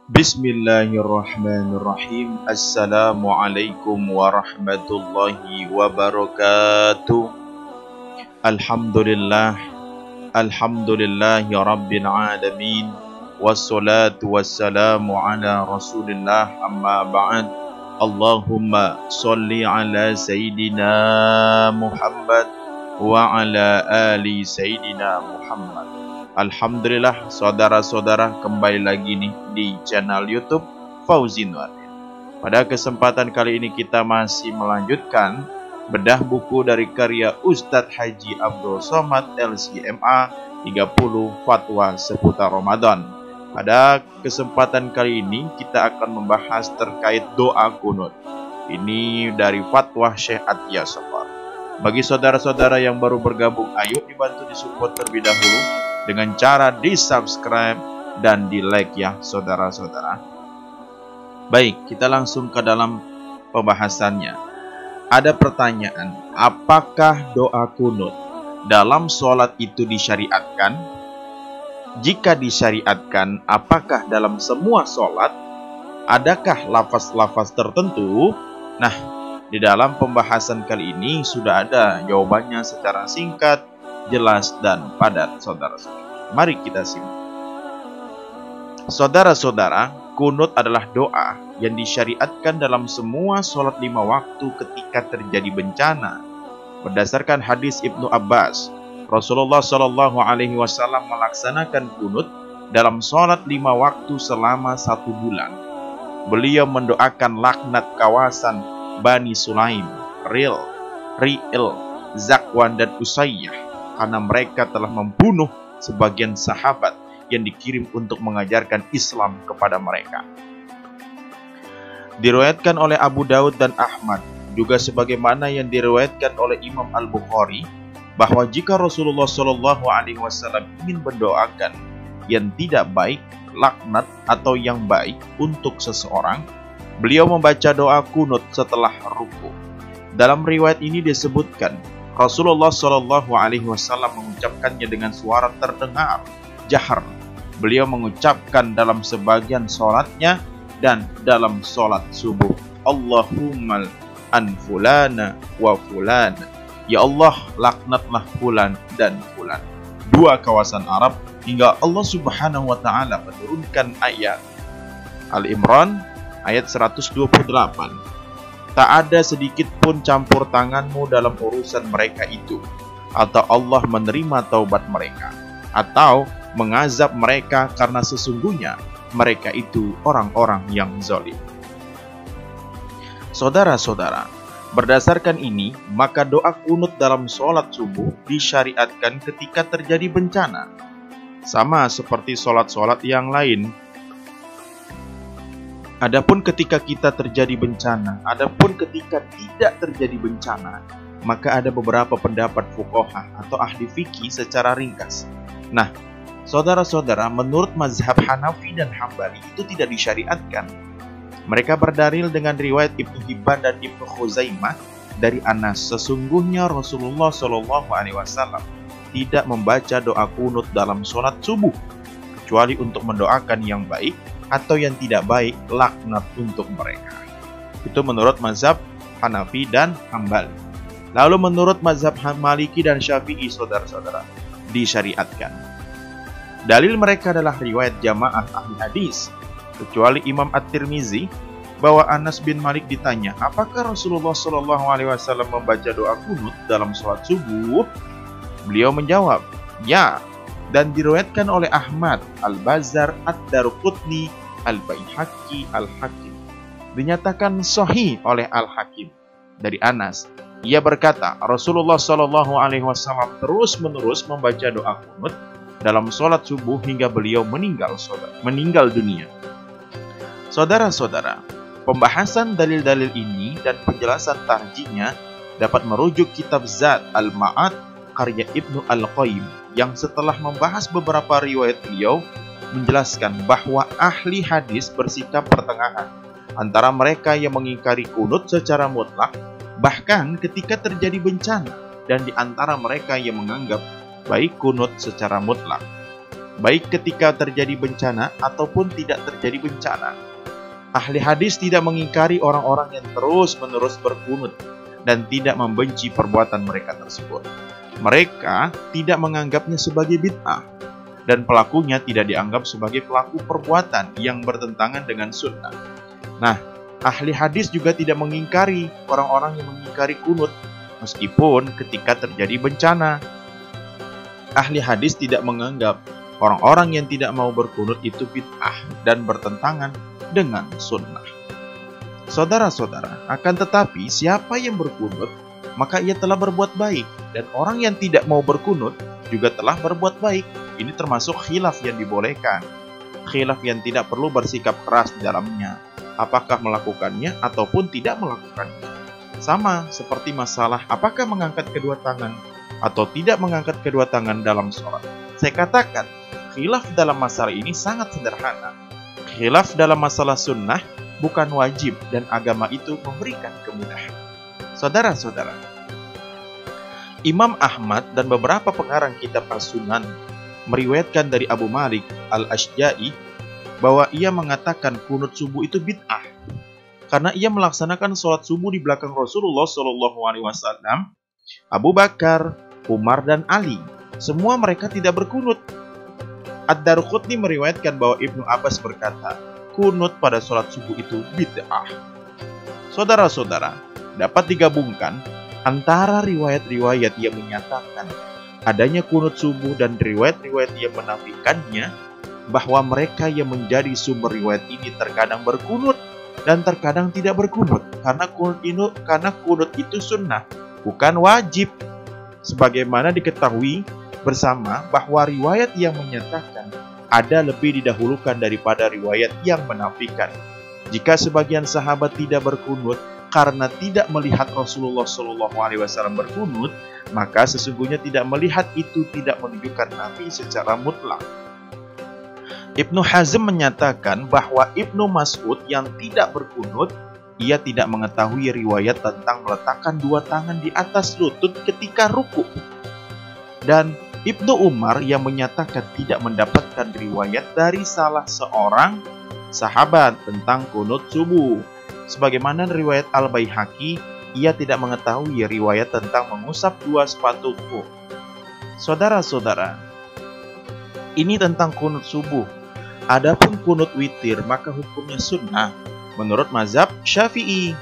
Bismillahirrahmanirrahim. Assalamualaikum warahmatullahi wabarakatuh. Alhamdulillah, alhamdulillahi rabbil alamin. Wassalatu wassalamu ala rasulillah, amma ba'd. Allahumma salli ala Sayyidina Muhammad wa ala ali Sayyidina Muhammad. Alhamdulillah, saudara-saudara, kembali lagi nih di channel YouTube Fauzi Nuardin. Pada kesempatan kali ini kita masih melanjutkan bedah buku dari karya Ustadz Haji Abdul Somad LCMA 30 Fatwa seputar Ramadan. Pada kesempatan kali ini kita akan membahas terkait doa kunut. Ini dari Fatwa Syekh Atiyah Safar. Bagi saudara-saudara yang baru bergabung, ayo dibantu disupport terlebih dahulu dengan cara di-subscribe dan di-like ya saudara-saudara. Baik, kita langsung ke dalam pembahasannya. Ada pertanyaan, apakah doa kunut dalam sholat itu disyariatkan? Jika disyariatkan, apakah dalam semua sholat? Adakah lafaz-lafaz tertentu? Nah, di dalam pembahasan kali ini sudah ada jawabannya secara singkat, jelas dan padat, saudara-saudara. Mari kita simak. Saudara-saudara, kunut adalah doa yang disyariatkan dalam semua sholat 5 waktu ketika terjadi bencana. Berdasarkan hadis Ibnu Abbas, Rasulullah Shallallahu Alaihi Wasallam melaksanakan kunut dalam sholat 5 waktu selama 1 bulan. Beliau mendoakan laknat kawasan Bani Sulaim, Ri'il, Zakwan dan Usayyah, karena mereka telah membunuh sebagian sahabat yang dikirim untuk mengajarkan Islam kepada mereka. Diriwayatkan oleh Abu Daud dan Ahmad, juga sebagaimana yang diriwayatkan oleh Imam Al-Bukhari, bahwa jika Rasulullah Shallallahu Alaihi Wasallam ingin mendoakan yang tidak baik, laknat atau yang baik untuk seseorang, beliau membaca doa kunut setelah ruku. Dalam riwayat ini disebutkan, Rasulullah Shallallahu Alaihi Wasallam mengucapkannya dengan suara terdengar, jahar. Beliau mengucapkan dalam sebagian sholatnya dan dalam sholat subuh, Allahumma an fulana wa fulana. Ya Allah, laknatlah fulan dan fulan. 2 kawasan Arab, hingga Allah Subhanahu wa Ta'ala menurunkan ayat Al-Imran ayat 128. Tak ada sedikit pun campur tanganmu dalam urusan mereka itu, atau Allah menerima taubat mereka, atau mengazab mereka, karena sesungguhnya mereka itu orang-orang yang zalim. Saudara-saudara, berdasarkan ini, maka doa kunut dalam sholat subuh disyariatkan ketika terjadi bencana, sama seperti sholat-sholat yang lain. Adapun ketika kita terjadi bencana, adapun ketika tidak terjadi bencana, maka ada beberapa pendapat fuqaha atau ahli fikih secara ringkas. Nah, saudara-saudara, menurut mazhab Hanafi dan Hambali itu tidak disyariatkan. Mereka berdalil dengan riwayat Ibnu Hibban dan Ibnu Khuzaimah dari Anas, sesungguhnya Rasulullah Shallallahu Alaihi Wasallam tidak membaca doa kunut dalam sholat subuh, kecuali untuk mendoakan yang baik atau yang tidak baik, laknat untuk mereka. Itu menurut mazhab Hanafi dan Hambali. Lalu menurut mazhab Maliki dan Syafi'i, saudara-saudara, disyariatkan. Dalil mereka adalah riwayat jamaah ahli hadis, kecuali Imam At-Tirmizi, bahwa Anas bin Malik ditanya, apakah Rasulullah Shallallahu Alaihi Wasallam membaca doa kunut dalam sholat subuh? Beliau menjawab, ya. Dan diriwayatkan oleh Ahmad, Al-Bazzar, Ad-Daruqutni, Al-Baihaqi, Al-Hakim. Dinyatakan sahih oleh Al-Hakim dari Anas. Ia berkata, Rasulullah Shallallahu Alaihi Wasallam terus-menerus membaca doa kunut dalam sholat subuh hingga beliau meninggal dunia. Saudara-saudara, pembahasan dalil-dalil ini dan penjelasan tarjihnya dapat merujuk kitab Zad Al-Ma'ad karya Ibnu Al-Qayyim, yang setelah membahas beberapa riwayat beliau menjelaskan bahwa ahli hadis bersikap pertengahan antara mereka yang mengingkari kunut secara mutlak bahkan ketika terjadi bencana, dan di antara mereka yang menganggap baik kunut secara mutlak. baik ketika terjadi bencana ataupun tidak terjadi bencana. Ahli hadis tidak mengingkari orang-orang yang terus-menerus berkunut dan tidak membenci perbuatan mereka tersebut. Mereka tidak menganggapnya sebagai bid'ah, dan pelakunya tidak dianggap sebagai pelaku perbuatan yang bertentangan dengan sunnah. Nah, ahli hadis juga tidak mengingkari orang-orang yang mengingkari kunut, meskipun ketika terjadi bencana. Ahli hadis tidak menganggap orang-orang yang tidak mau berkunut itu bid'ah dan bertentangan dengan sunnah. Saudara-saudara, akan tetapi siapa yang berkunut, maka ia telah berbuat baik, dan orang yang tidak mau berkunut juga telah berbuat baik. Ini termasuk khilaf yang dibolehkan, khilaf yang tidak perlu bersikap keras di dalamnya, apakah melakukannya ataupun tidak melakukannya. Sama seperti masalah apakah mengangkat kedua tangan atau tidak mengangkat kedua tangan dalam sholat. Saya katakan, khilaf dalam masalah ini sangat sederhana. Khilaf dalam masalah sunnah bukan wajib, dan agama itu memberikan kemudahan. Saudara-saudara, Imam Ahmad dan beberapa pengarang kitab As-Sunan meriwayatkan dari Abu Malik Al-Ashja'i bahwa ia mengatakan kunut subuh itu bid'ah karena ia melaksanakan sholat subuh di belakang Rasulullah SAW, Abu Bakar, Umar, dan Ali. Semua mereka tidak berkunut. Ad-Darqutni meriwayatkan bahwa Ibnu Abbas berkata, kunut pada sholat subuh itu bid'ah. Saudara-saudara, dapat digabungkan antara riwayat-riwayat yang menyatakan adanya kunut subuh dan riwayat-riwayat yang menafikannya, bahwa mereka yang menjadi sumber riwayat ini terkadang berkunut dan terkadang tidak berkunut, karena kunut itu sunnah, bukan wajib. Sebagaimana diketahui bersama bahwa riwayat yang menyatakan ada lebih didahulukan daripada riwayat yang menafikan. Jika sebagian sahabat tidak berkunut karena tidak melihat Rasulullah SAW berkunut, maka sesungguhnya tidak melihat itu tidak menunjukkan Nabi secara mutlak. Ibnu Hazm menyatakan bahwa Ibnu Mas'ud yang tidak berkunut, ia tidak mengetahui riwayat tentang meletakkan dua tangan di atas lutut ketika ruku. Dan Ibnu Umar yang menyatakan tidak mendapatkan riwayat dari salah seorang sahabat tentang kunut subuh. Sebagaimana riwayat Al-Baihaqi, ia tidak mengetahui riwayat tentang mengusap dua sepatu kaki. Saudara-saudara, ini tentang kunut subuh. Adapun kunut witir, maka hukumnya sunnah menurut mazhab Syafi'i,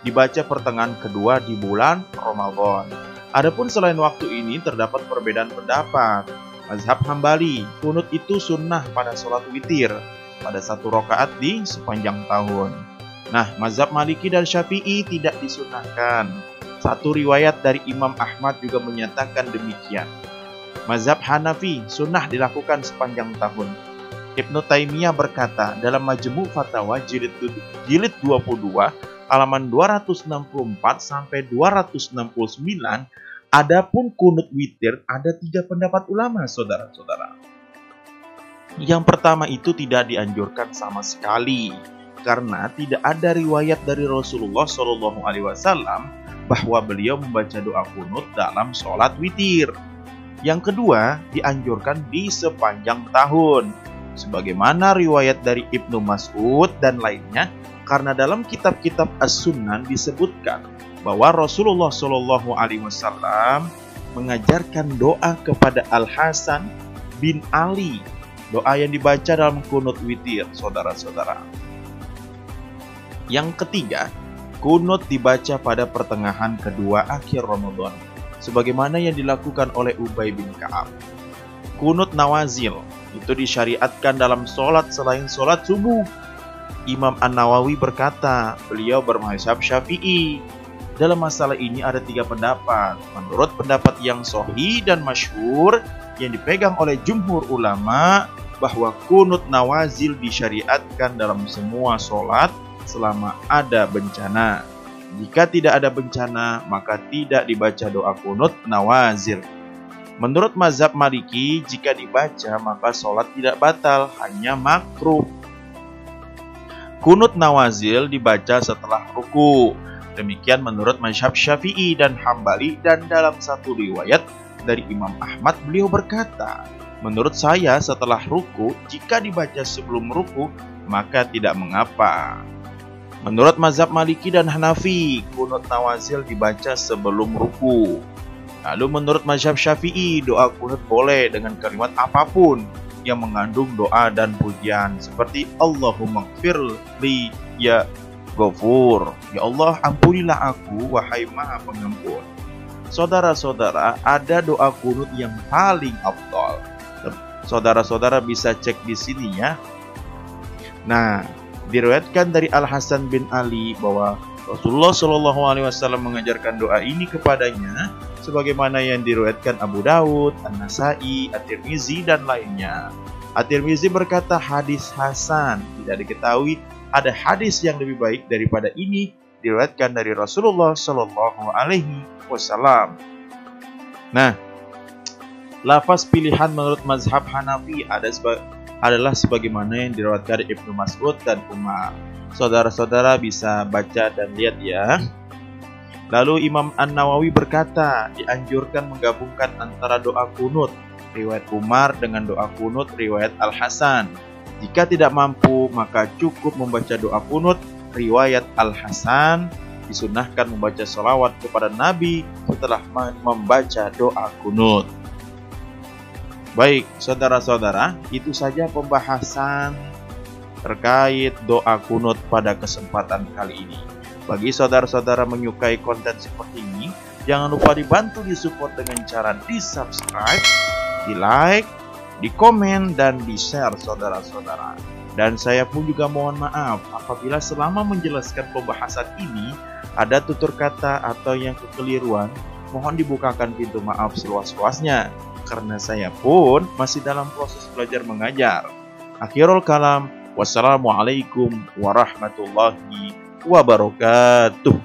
dibaca pertengahan kedua di bulan Ramadan. Adapun selain waktu ini terdapat perbedaan pendapat. Mazhab Hambali, kunut itu sunnah pada sholat witir pada satu rakaat di sepanjang tahun. Nah, mazhab Maliki dan Syafi'i tidak disunnahkan. Satu riwayat dari Imam Ahmad juga menyatakan demikian. Mazhab Hanafi, sunnah dilakukan sepanjang tahun. Ibnu Taimiyah berkata dalam Majmu' Fatawa jilid 22 halaman 264 sampai 269, adapun kunut witir ada 3 pendapat ulama, saudara-saudara. Yang pertama itu tidak dianjurkan sama sekali karena tidak ada riwayat dari Rasulullah SAW bahwa beliau membaca doa kunut dalam sholat witir. Yang kedua, dianjurkan di sepanjang tahun, sebagaimana riwayat dari Ibnu Mas'ud dan lainnya, karena dalam kitab-kitab As-Sunan disebutkan bahwa Rasulullah SAW mengajarkan doa kepada Al-Hasan bin Ali, doa yang dibaca dalam kunut witir, saudara-saudara. Yang ketiga, kunut dibaca pada pertengahan kedua akhir Ramadan, sebagaimana yang dilakukan oleh Ubay bin Ka'ab. Kunut nawazil itu disyariatkan dalam sholat selain sholat subuh. Imam An-Nawawi berkata, beliau bermazhab Syafi'i. Dalam masalah ini ada 3 pendapat. Menurut pendapat yang sahih dan masyhur yang dipegang oleh jumhur ulama, bahwa kunut nawazil disyariatkan dalam semua sholat selama ada bencana. Jika tidak ada bencana, maka tidak dibaca doa kunut nawazil. Menurut mazhab Maliki, jika dibaca maka sholat tidak batal, hanya makruh. Kunut nawazil dibaca setelah ruku. Demikian menurut mazhab Syafi'i dan Hambali, dan dalam satu riwayat dari Imam Ahmad beliau berkata, Menurut saya setelah ruku, jika dibaca sebelum ruku, maka tidak mengapa. Menurut mazhab Maliki dan Hanafi, kunut nawazil dibaca sebelum ruku. Lalu menurut mazhab Syafi'i, doa kunut boleh dengan kalimat apapun yang mengandung doa dan pujian seperti Allahumma gfirli ya Ghafur. Ya Allah, ampunilah aku, wahai Maha Pengampun. Saudara-saudara, ada doa kunut yang paling afdal. Saudara-saudara bisa cek di sini ya. Nah, diriwayatkan dari Al Hasan bin Ali bahwa Rasulullah Shallallahu Alaihi Wasallam mengajarkan doa ini kepadanya, sebagaimana yang diriwayatkan Abu Daud, An-Nasai, At-Tirmizi dan lainnya. At-Tirmizi berkata hadis hasan, tidak diketahui ada hadis yang lebih baik daripada ini diriwayatkan dari Rasulullah Shallallahu Alaihi Wasallam. Nah, lafaz pilihan menurut mazhab Hanafi adalah sebagaimana yang diriwayatkan dari Ibnu Mas'ud dan Umar. Saudara-saudara bisa baca dan lihat ya. Lalu Imam An-Nawawi berkata, dianjurkan menggabungkan antara doa kunut riwayat Umar dengan doa kunut riwayat Al-Hasan. Jika tidak mampu, maka cukup membaca doa kunut riwayat Al-Hasan. Disunahkan membaca sholawat kepada Nabi setelah membaca doa kunut. Baik, saudara-saudara, itu saja pembahasan terkait doa kunut pada kesempatan kali ini. Bagi saudara-saudara menyukai konten seperti ini, jangan lupa dibantu disupport dengan cara di-subscribe, di-like, di-komen, dan di-share saudara-saudara. Dan saya pun juga mohon maaf apabila selama menjelaskan pembahasan ini ada tutur kata atau yang kekeliruan, mohon dibukakan pintu maaf seluas-luasnya, karena saya pun masih dalam proses belajar mengajar. Akhirul kalam, wassalamualaikum warahmatullahi wabarakatuh.